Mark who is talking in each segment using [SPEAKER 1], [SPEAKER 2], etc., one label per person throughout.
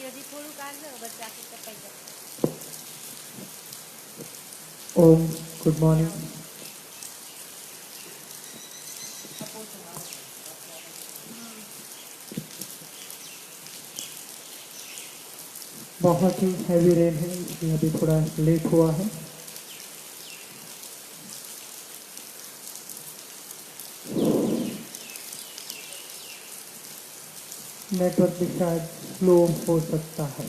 [SPEAKER 1] હજી થોડું કાઢ લો બચ્ચા આખી કપાઈ જાય.
[SPEAKER 2] Om, good morning. बहुत ही हैवी रेन है, इसलिए अभी थोड़ा लेट हुआ है. नेटवर्क भी शायद स्लो हो सकता है.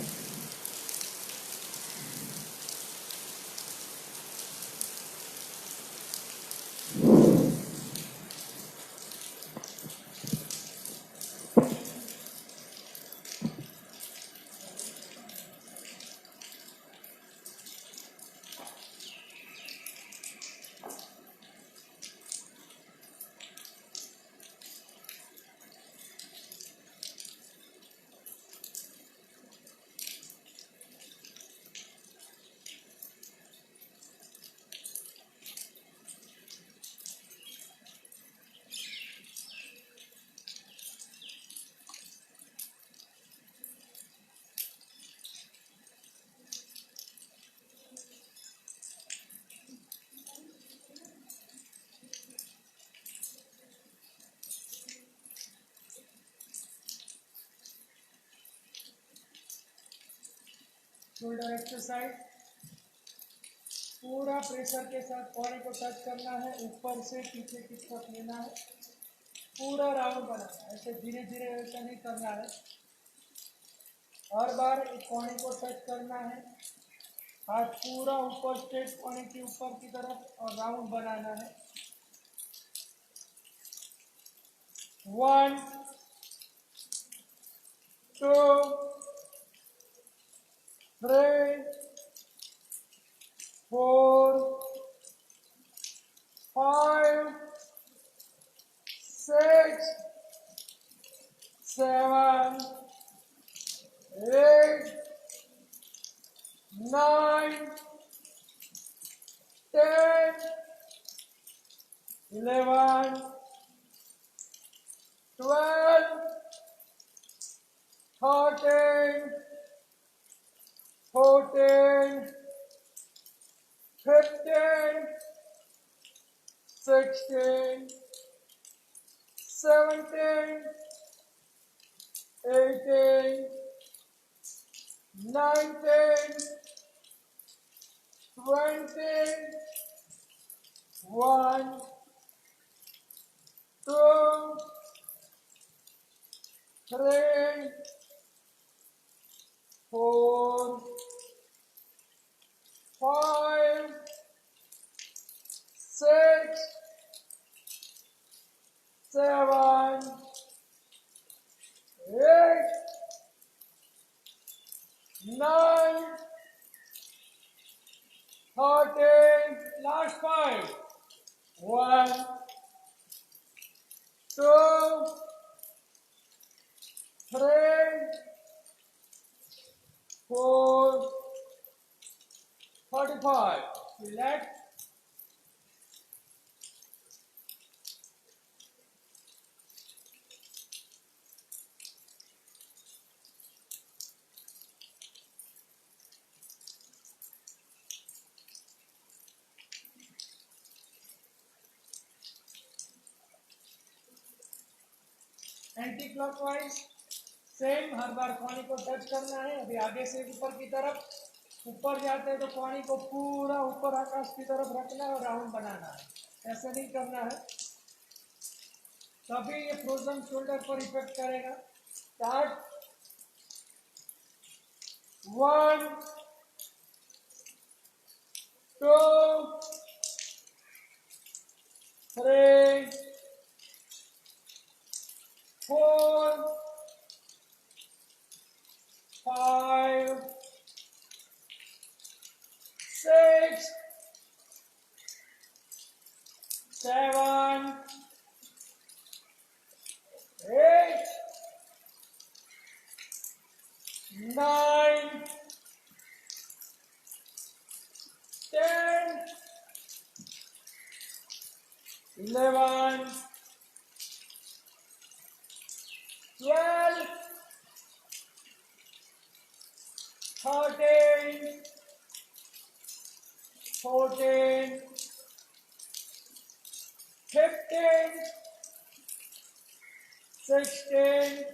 [SPEAKER 3] Shoulder exercise. पूरा प्रेशर के साथ बॉडी को टच करना है, ऊपर से पीछे की तरफ लेना है, पूरा राउंड बनाना है. ऐसे धीरे धीरे ऐसा नहीं करना है. हर बार एक कोने को टच करना है, हाथ पूरा ऊपर स्ट्रेट कोने के ऊपर की तरफ और राउंड बनाना है. 1 2 3 4 5 6 7 8 9 10 11 12 13 14 15 16 17 18 19 20 1 2 3 4 5 6 7 8 9 13 last 5 1 2 3 4 45. Relax. Anti clockwise same, हर बार कोनी को टच करना है. अभी आगे से ऊपर की तरफ, ऊपर जाते हैं तो कोनी को पूरा ऊपर आकाश की तरफ रखना है और राउंड बनाना है. ऐसे नहीं करना है, तभी ये फ्रोजन शोल्डर पर इफेक्ट करेगा. Start. 1 2 3 4 5 6 7 8 9 10 11 12 13, 14, 15, 16,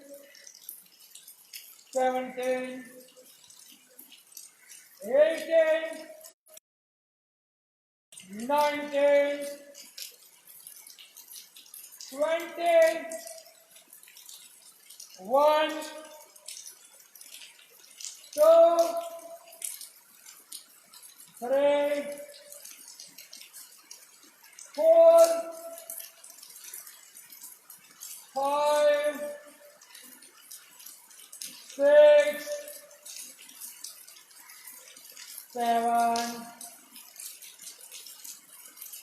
[SPEAKER 3] 17, 18, 19, 20, 1, 2, 3, 4, 5, 6, 7,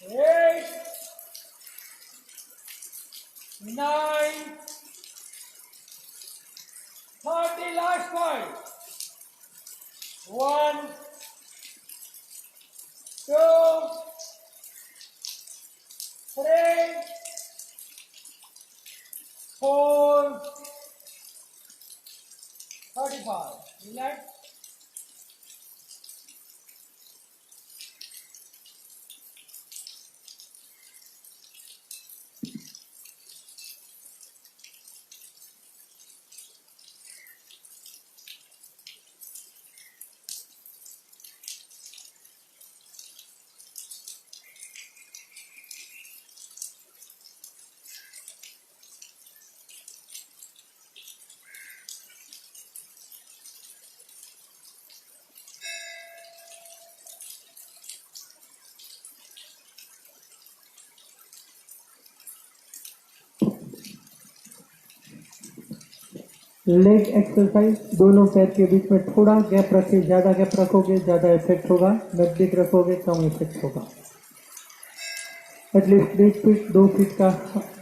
[SPEAKER 3] 8, 9, 30, last point. 1, 2, 3, 4, 35. Relax.
[SPEAKER 2] Leg exercise, दोनों पैर के बीच में थोड़ा गैप रखिए। ज्यादा गैप रखोगे ज्यादा इफेक्ट होगा, नजदीक रखोगे कम इफेक्ट होगा। एटलीस्ट 1.5 फीट 2 फीट का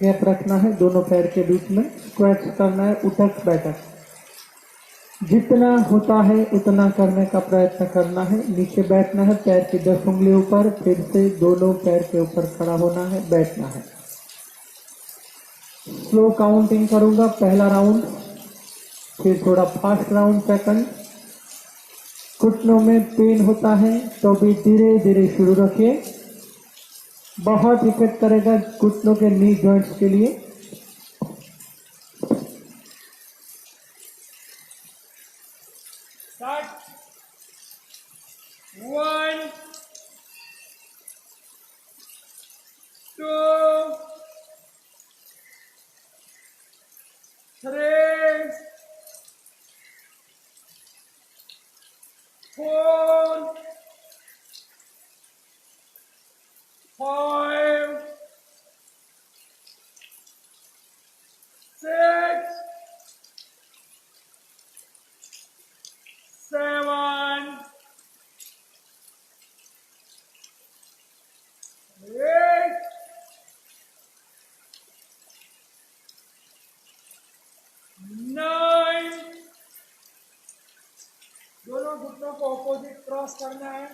[SPEAKER 2] गैप रखना है दोनों पैर के बीच में। स्क्वैट्स करना है, उठक बैठक, जितना होता है उतना करने का प्रयत्न करना है। नीचे बैठना है, पैर की 10 उंगली ऊपर, फिर से दोनों पैर के ऊपर खड़ा होना है, बैठना है। स्लो काउंटिंग करूंगा, पहला राउंड, फिर थोड़ा फास्ट राउंड सेकंड। घुटनों में पेन होता है तो भी धीरे धीरे शुरू रखिए, बहुत इफेक्ट करेगा घुटनों के नी जॉइंट्स के लिए।
[SPEAKER 3] Start. 1, 2, 3, 4, 5, 6, 7, 8, 9, दोनों घुटनों को ऑपोजिट क्रॉस करना है।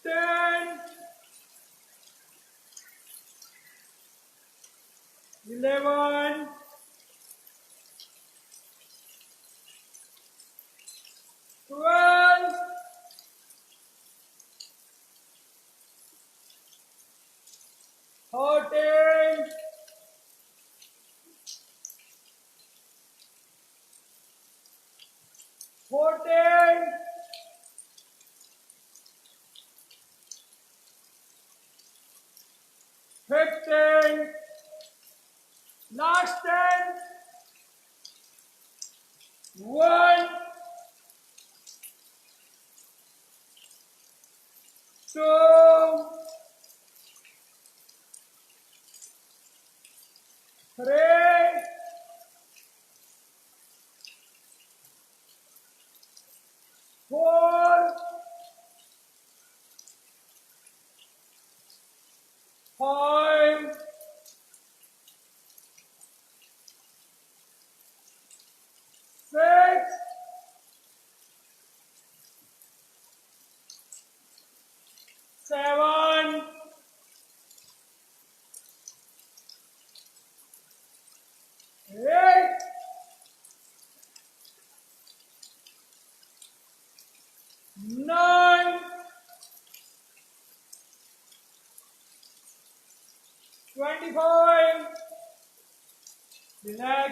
[SPEAKER 3] 10, 11, 12, 13, 14, 15, last 10, 1, 2, 3, 4, 5, 6, 7, 8, 25. Relax.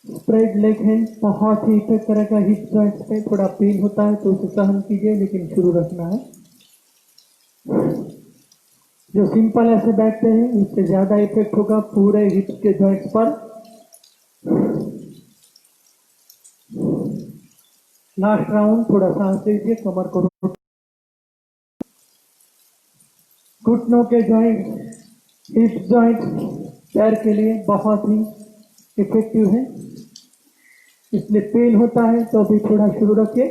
[SPEAKER 2] स्प्रेड लेग है, बहुत ही इफेक्ट करेगा हिप जॉइंट्स पे। थोड़ा पेन होता है तो उसे सहन कीजिए, लेकिन शुरू रखना है। जो सिंपल ऐसे बैठते हैं उससे ज्यादा इफेक्ट होगा पूरे हिप्स के जॉइंट्स पर। लास्ट राउंड, थोड़ा सांस लीजिए, कमर को। घुटनों के जॉइंट, हिप जॉइंट पैर के लिए बहुत ही इफेक्टिव है, इसलिए पेन होता है तो अभी थोड़ा शुरू रखिए।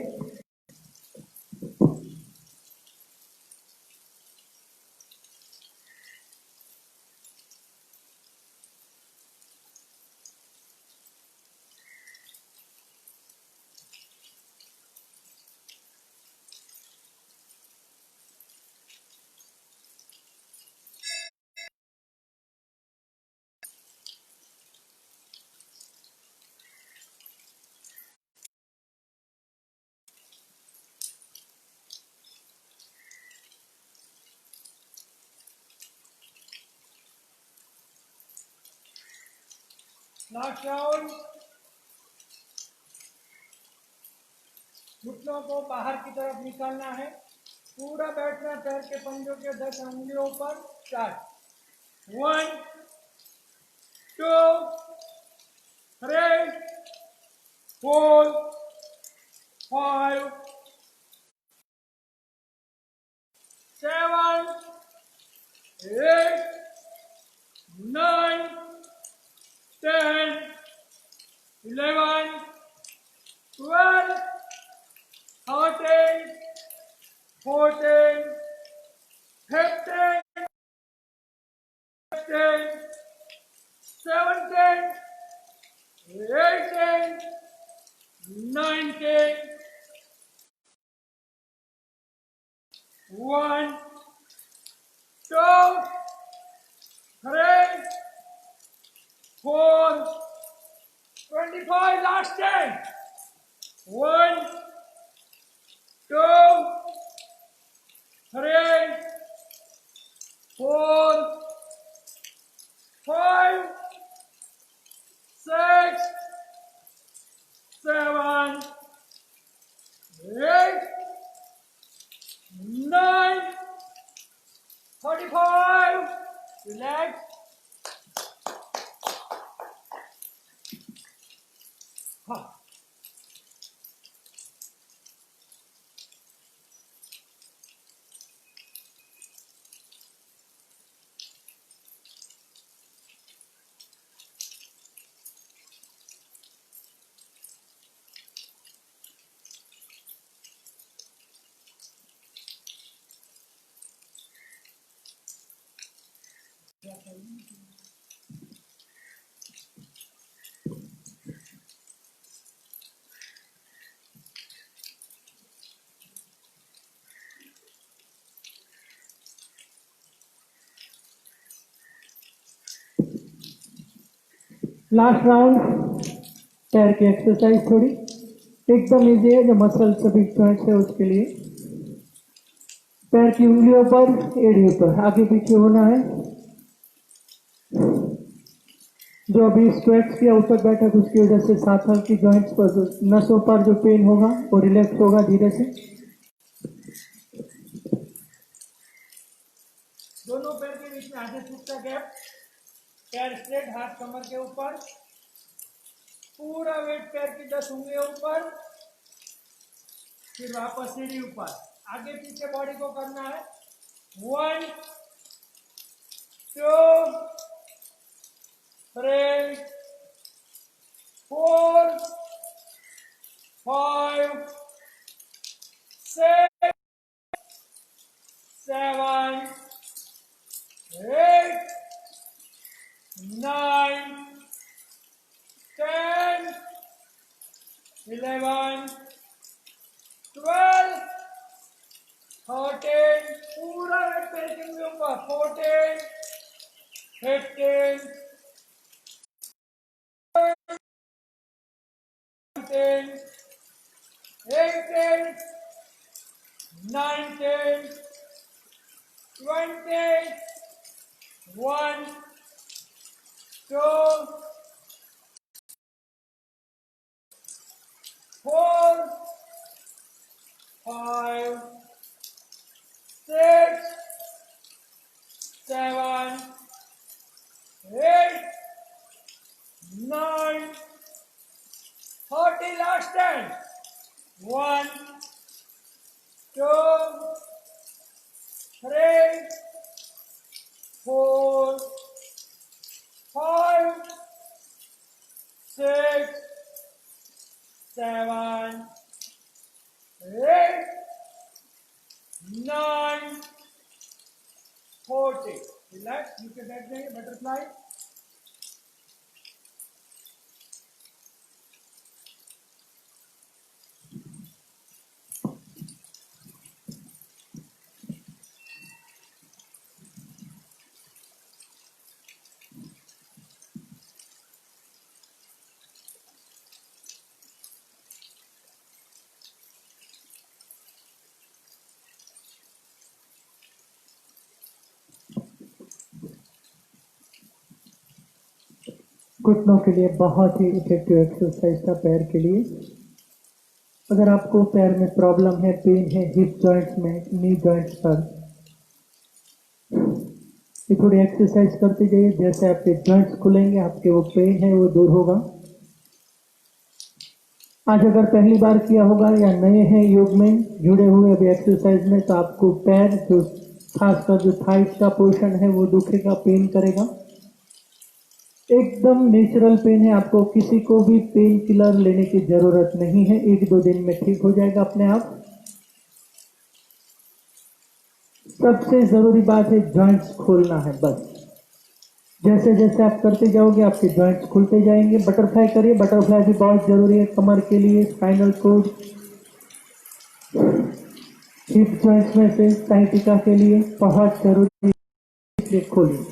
[SPEAKER 3] Last round. घुटनों को बाहर की तरफ निकालना है, पूरा बैठना पैर के पंजों के 10 उंगलियों पर। Start. 1 2 3 4 5 7 8 9 10 11 12 13 14 15 16 17 18 19 1 2 3 4 25 last 10 1 2 3 4 5 6 7 8 9 35 relax
[SPEAKER 2] last round, पैर की एक्सरसाइज थोड़ी एकदम इजी है, जो मसल सभी जॉइंट्स है उसके लिए। पैर की उंगलियों पर, एड़ियों पर आगे पीछे होना है। जो अभी स्ट्रेच किया ऊपर बैठक, उसकी वजह से साथ हाथ की जॉइंट्स पर, नसों पर जो पेन होगा वो रिलैक्स होगा धीरे से।
[SPEAKER 3] दोनों पैर के बीच में आधे फुट का गैप, पैर स्ट्रेट, हाथ कमर के ऊपर, पूरा वेट पैर की 10 उंगलियों ऊपर, फिर वापस सीढ़ी ऊपर। आगे पीछे बॉडी को करना है। 1 2 3 4 5 6 7 8 9 10 11 12 13 पूरा वेट पैर के ऊपर, 14 15 17, 18, 19, 20, 1, 2, 4, 5, 6, 7, 8, 9, 30, last 10. 1, 2, 3, 4, 5, 6, 7, 8, 9, 40. Relax, नीचे बैठ जाइए, बटरफ्लाई.
[SPEAKER 2] घुटनों के लिए बहुत ही इफेक्टिव एक्सरसाइज था पैर के लिए. अगर आपको पैर में प्रॉब्लम है, पेन है, हिप जॉइंट्स में, नी जॉइंट्स पर, ये थोड़ी एक्सरसाइज करते जाइए. जैसे आपके जॉइंट्स खुलेंगे, आपके वो पेन है वो दूर होगा. आज अगर पहली बार किया होगा या नए हैं योग में जुड़े हुए अभी एक्सरसाइज में, तो आपको पैर जो खासकर जो थाइस का पोर्शन है वो दुखेगा, पेन करेगा. एकदम नेचुरल पेन है. आपको किसी को भी पेन किलर लेने की जरूरत नहीं है. 1-2 दिन में ठीक हो जाएगा अपने आप. सबसे जरूरी बात है जॉइंट्स खोलना है बस. जैसे जैसे आप करते जाओगे आपके जॉइंट्स खुलते जाएंगे. बटरफ्लाई करिए. बटरफ्लाई भी बहुत जरूरी है कमर के लिए, स्पाइनल कोड, हिप जॉइंट्स में से साइटिका के लिए बहुत जरूरी है. इसलिए खोलिए.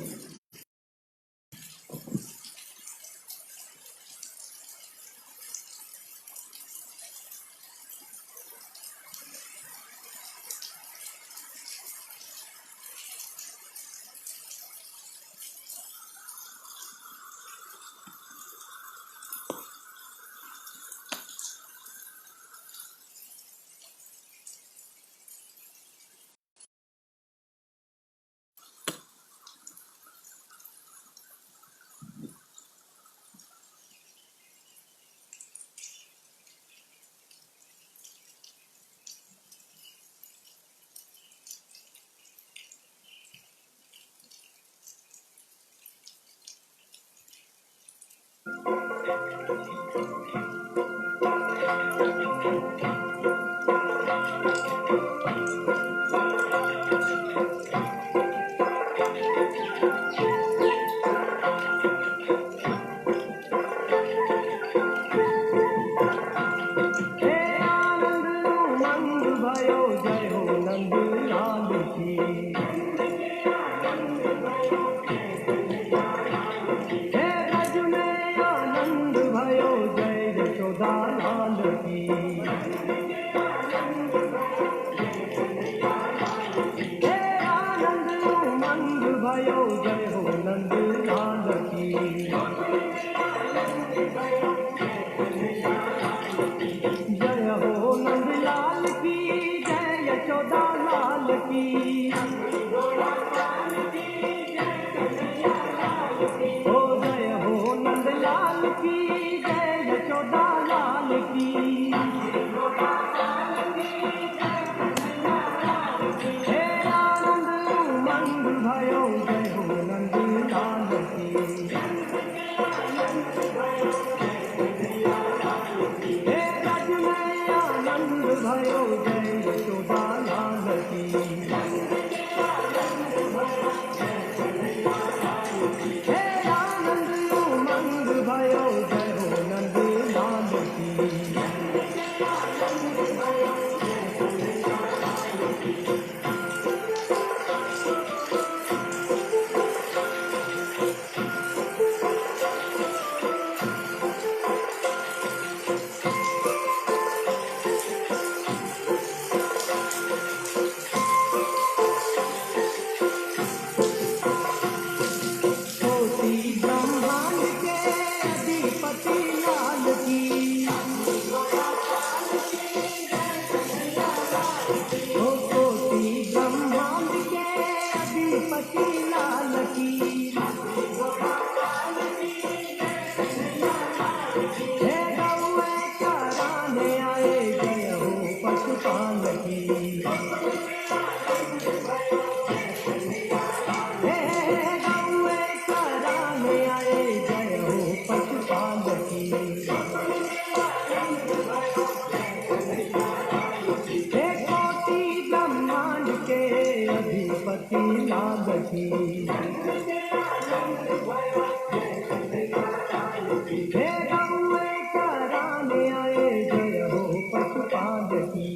[SPEAKER 2] हे गौए चराने आए जय हो पशुपाल की।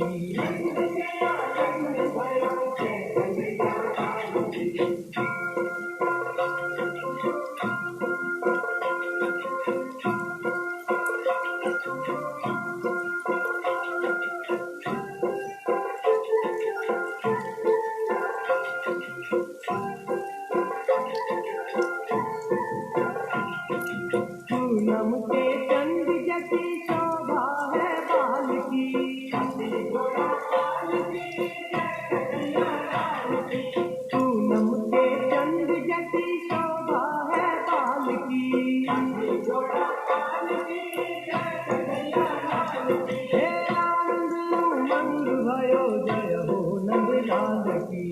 [SPEAKER 2] पूनम के चंद जैसी शोभा है बाल की। पूनम के चंद जैसी शोभा है बाल की। हे आनंद उमंग भयो जय हो नंदलाल की।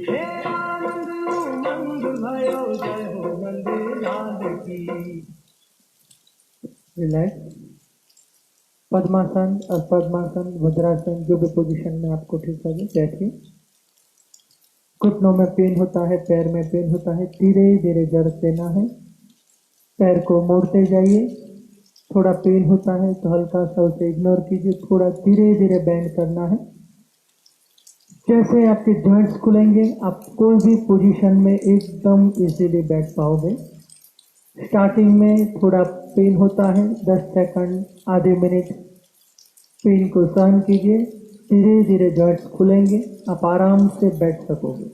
[SPEAKER 2] हे आनंद उमंग भयो जय हो नंदलाल की। रिलैक्स। पद्मासन और पद्मासन वज्रासन जो भी पोजीशन में आपको ठीक लगे बैठिए। घुटनों में पेन होता है, पैर में पेन होता है, धीरे धीरे जड़ देना है। पैर को मोड़ते जाइए। थोड़ा पेन होता है तो हल्का सा उसे इग्नोर कीजिए, थोड़ा धीरे धीरे बैंड करना है। जैसे आपके जॉइंट्स खुलेंगे आप कोई भी पोजीशन में एकदम इजीली बैठ पाओगे। स्टार्टिंग में थोड़ा पेन होता है, 10 सेकंड आधे मिनट पेन को सहन कीजिए। धीरे धीरे जॉइंट्स खुलेंगे, आप आराम से बैठ सकोगे।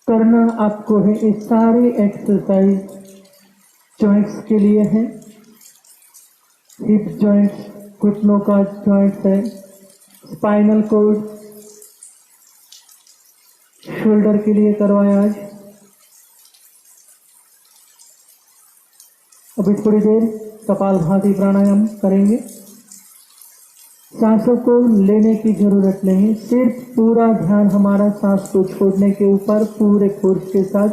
[SPEAKER 2] करना आपको है ये सारे एक्सरसाइज जॉइंट्स के लिए है। हिप जॉइंट्स, घुटनों का जॉइंट्स है, स्पाइनल कॉर्ड, शोल्डर के लिए करवाएं आज। अभी थोड़ी देर कपालभाति प्राणायाम करेंगे। सांसों को लेने की जरूरत नहीं, सिर्फ पूरा ध्यान हमारा सांस को छोड़ने के ऊपर पूरे फोर्स के साथ।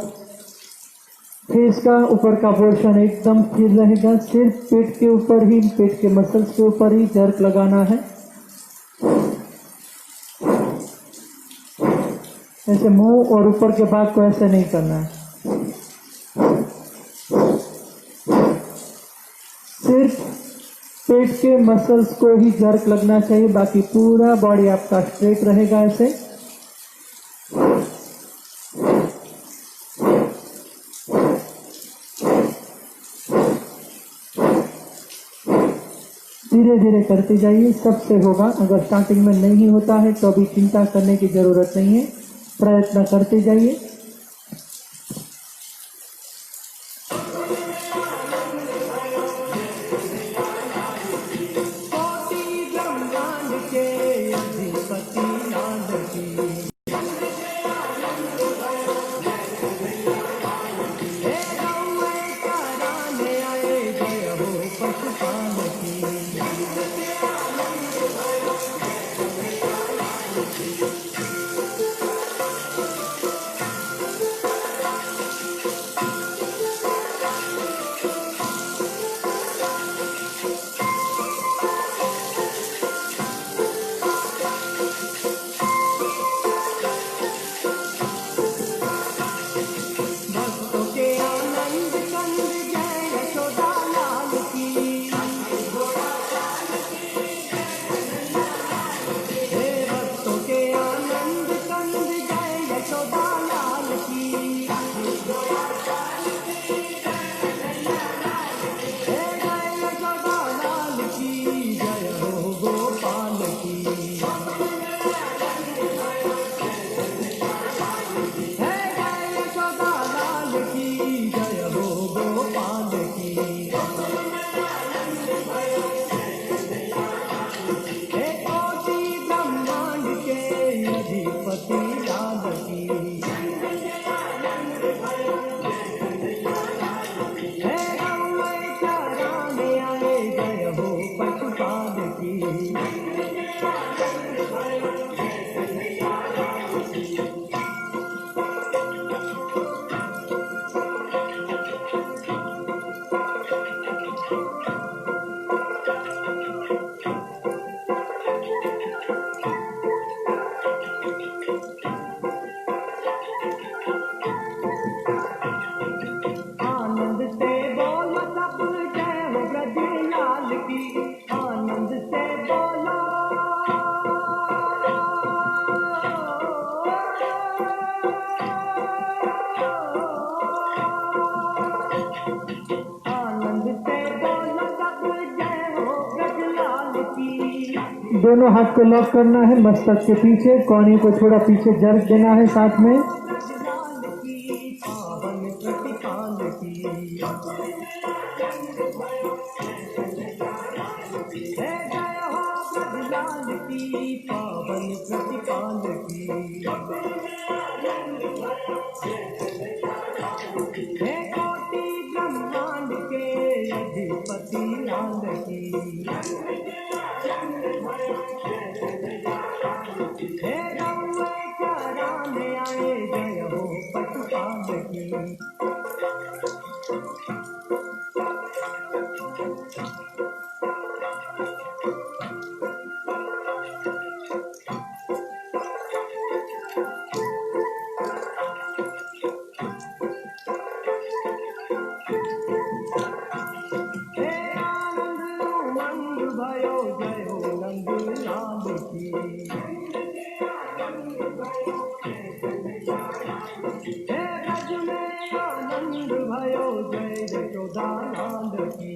[SPEAKER 2] फेस का ऊपर का पोर्शन एकदम स्थिर रहेगा, सिर्फ पेट के ऊपर ही, पेट के मसल्स के ऊपर ही जर्क लगाना है। ऐसे मुंह और ऊपर के भाग को ऐसे नहीं करना है। सिर्फ पेट के मसल्स को ही जर्क लगना चाहिए, बाकी पूरा बॉडी आपका स्ट्रेट रहेगा ऐसे। धीरे धीरे करते जाइए, सबसे होगा। अगर स्टार्टिंग में नहीं होता है तो अभी चिंता करने की जरूरत नहीं है, प्रयत्न करते जाइए। आनंद से बोलो सब जय हो ब्रजलाल की, आनंद से बोलो, आनंद से बोलो सब जय हो ब्रजलाल की। दोनों हाथ को लॉक करना है मस्तक के पीछे, कोहनी को थोड़ा पीछे जर्क देना है साथ में। पावन प्रतिपाल की, जय हो ब्रजलाल की, पावन प्रतिपाल की, हे कोटि ब्रह्मांड के अधिपति लाल की, हे गौए चराने आए जय हो पशुपाल की। हे आनंद उमंग भयो जय हो नंद लाल की, हे ब्रज में आनंद भयो जय यशोदा लाल की,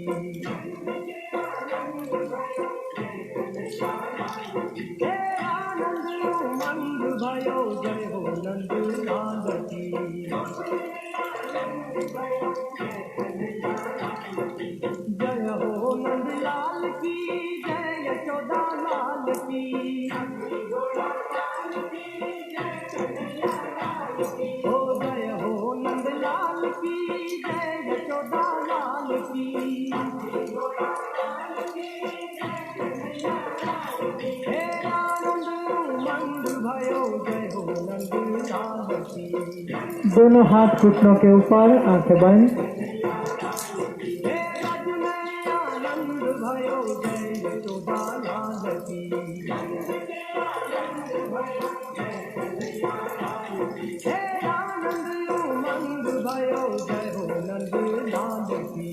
[SPEAKER 2] हे आनंद उमंग भयो जय हो नंद लाल की, जय हो नंद लाल की, जय यशोदा लाल की, ओ जय हो नंद लाल की, जय यशोदा लाल की, हे आनंद उमंग भयो जय हो नंद लाल की। दोनों हाथ घुटनों के ऊपर, आंखें बंद। हे ब्रज में आनंद भयो जय यशोदा लाल की, हे आनंद उमंग भयो जय हो नंद लाल की।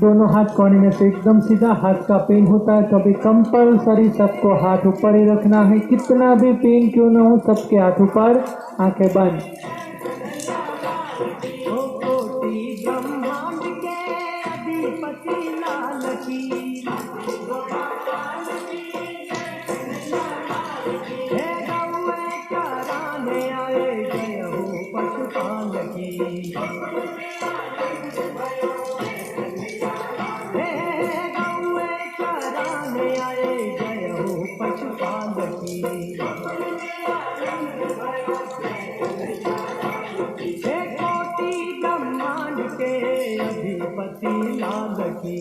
[SPEAKER 2] दोनों हाथ कोने में से एकदम सीधा, हाथ का पेन होता है तो अभी कंपलसरी सबको हाथ ऊपर ही रखना है, कितना भी पेन क्यों न हो सबके हाथ ऊपर, आंखें बंद। कोटि ब्रह्मांड के अधिपति लाल की, हे गौए चराने आए जय हो पशुपाल की, हे गौए चराने आए जय हो पशुपाल की, हे कोटि ब्रह्मांड के अधिपति लाल की,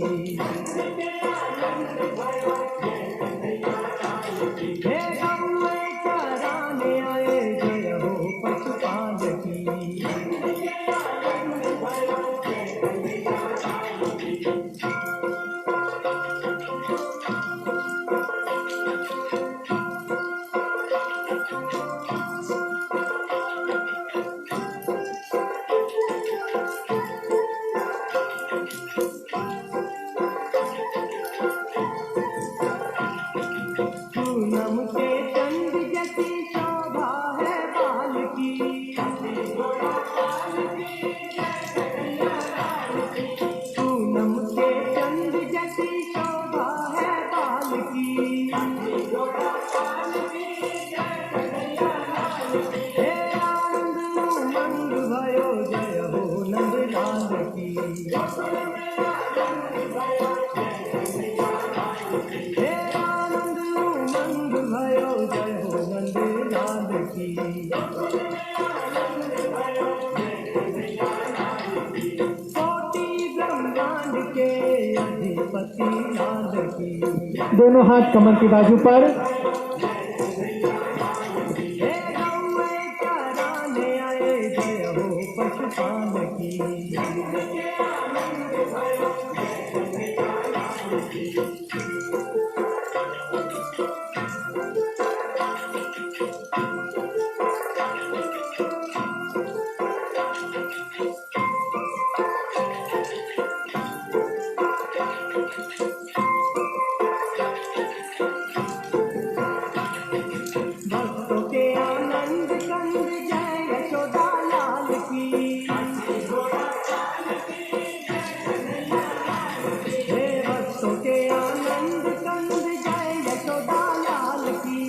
[SPEAKER 2] हे गौए चराने आए जय हो पशुपाल की। पूनम के चंद जैसी शोभा है बाल की, पूनम के चंद जैसी शोभा है बाल की, हे आनंद उमंग भयो जय हो नंद लाल की, हे आनंद उमंग भयो जय हो नंद लाल की। कोटि ब्रह्मांड के अधिपति दोनों हाथ कमर की बाजू पर।
[SPEAKER 4] भक्तों के आनंद कंद जय यशोदा लाल की। हे भक्तों के आनंद कंद जय यशोदा लाल की।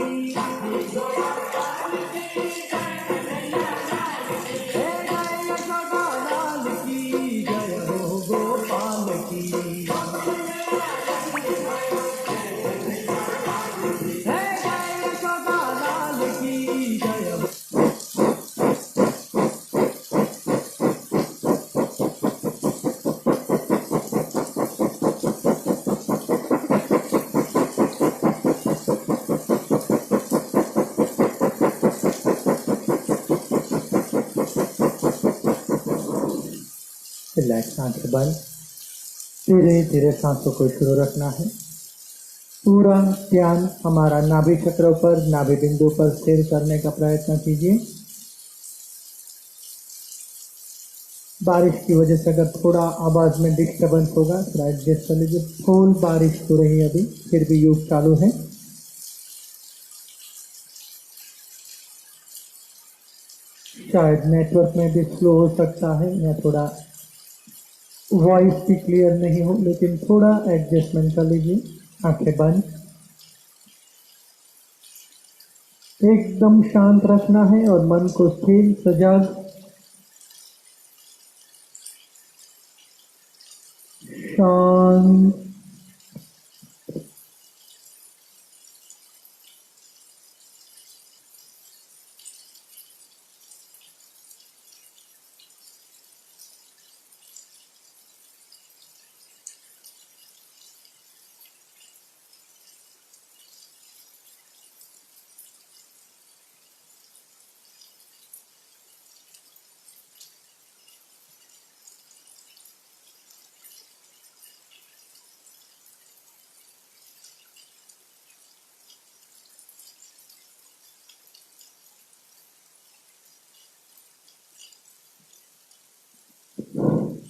[SPEAKER 4] हे जय यशोदा लाल की, जय हो गोपाल की। हे जय यशोदा लाल की, जय हो।
[SPEAKER 2] रिलैक्स, आंखें बंद। धीरे धीरे सांसों को शुरू रखना है। पूरा ध्यान हमारा नाभि चक्रों पर, नाभि बिंदु पर स्थिर करने का प्रयत्न कीजिए। बारिश की वजह से अगर थोड़ा आवाज में डिस्टर्बेंस होगा थोड़ा एडजस्ट कर लीजिए। फुल बारिश हो रही है अभी, फिर भी योग चालू है। शायद नेटवर्क में भी स्लो हो सकता है या थोड़ा वॉइस भी क्लियर नहीं हो, लेकिन थोड़ा एडजस्टमेंट कर लीजिए। आंखें बंद, एकदम शांत रखना है और मन को स्थिर, सजग, शांत।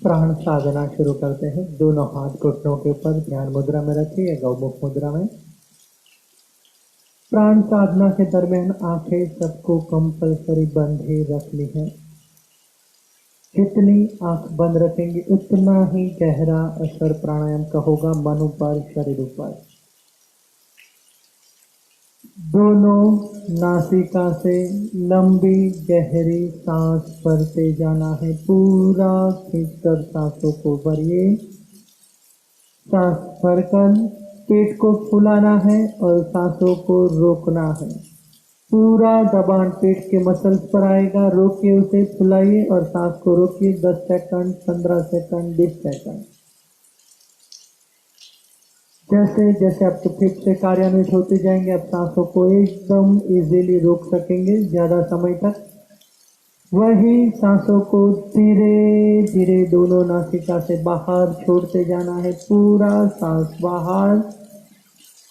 [SPEAKER 2] प्राण साधना शुरू करते हैं। दोनों हाथ घुटनों के ऊपर ध्यान मुद्रा में रखिए, गौमुख मुद्रा में। प्राण साधना के दरमियान आंखें सबको कंपलसरी बंद ही रखनी है। जितनी आंख बंद रखेंगे उतना ही गहरा असर प्राणायाम का होगा मन पर, शरीर पर। दोनों नासिका से लंबी गहरी सांस भरते जाना है। पूरा खींचकर सांसों को भरिए। सांस भरकर पेट को फुलाना है और सांसों को रोकना है। पूरा दबान पेट के मसल्स पर आएगा। रोकिए उसे, फुलाइए और सांस को रोकिए 10 सेकंड, 15 सेकंड, 20 सेकंड। जैसे जैसे आपके फिट से कार्यान्वित होते जाएंगे आप सांसों को एकदम इजीली रोक सकेंगे ज्यादा समय तक। वही सांसों को धीरे धीरे दोनों नासिका से बाहर छोड़ते जाना है। पूरा सांस बाहर,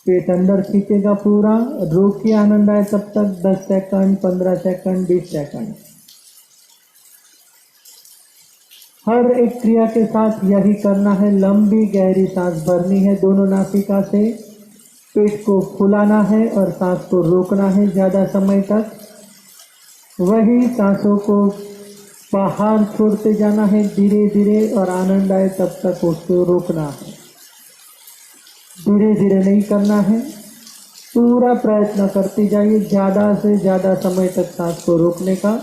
[SPEAKER 2] पेट अंदर खींचेगा पूरा। रोकिए, आनंद आए तब तक 10 सेकंड, 15 सेकंड, 20 सेकंड। हर एक क्रिया के साथ यही करना है। लंबी गहरी सांस भरनी है दोनों नासिका से, पेट को फुलाना है और सांस को रोकना है ज्यादा समय तक। वही सांसों को बाहर छोड़ते जाना है धीरे धीरे और आनंद आए तब तक उसको रोकना है। धीरे धीरे नहीं करना है, पूरा प्रयत्न करते जाइए ज्यादा से ज्यादा समय तक सांस को रोकने का।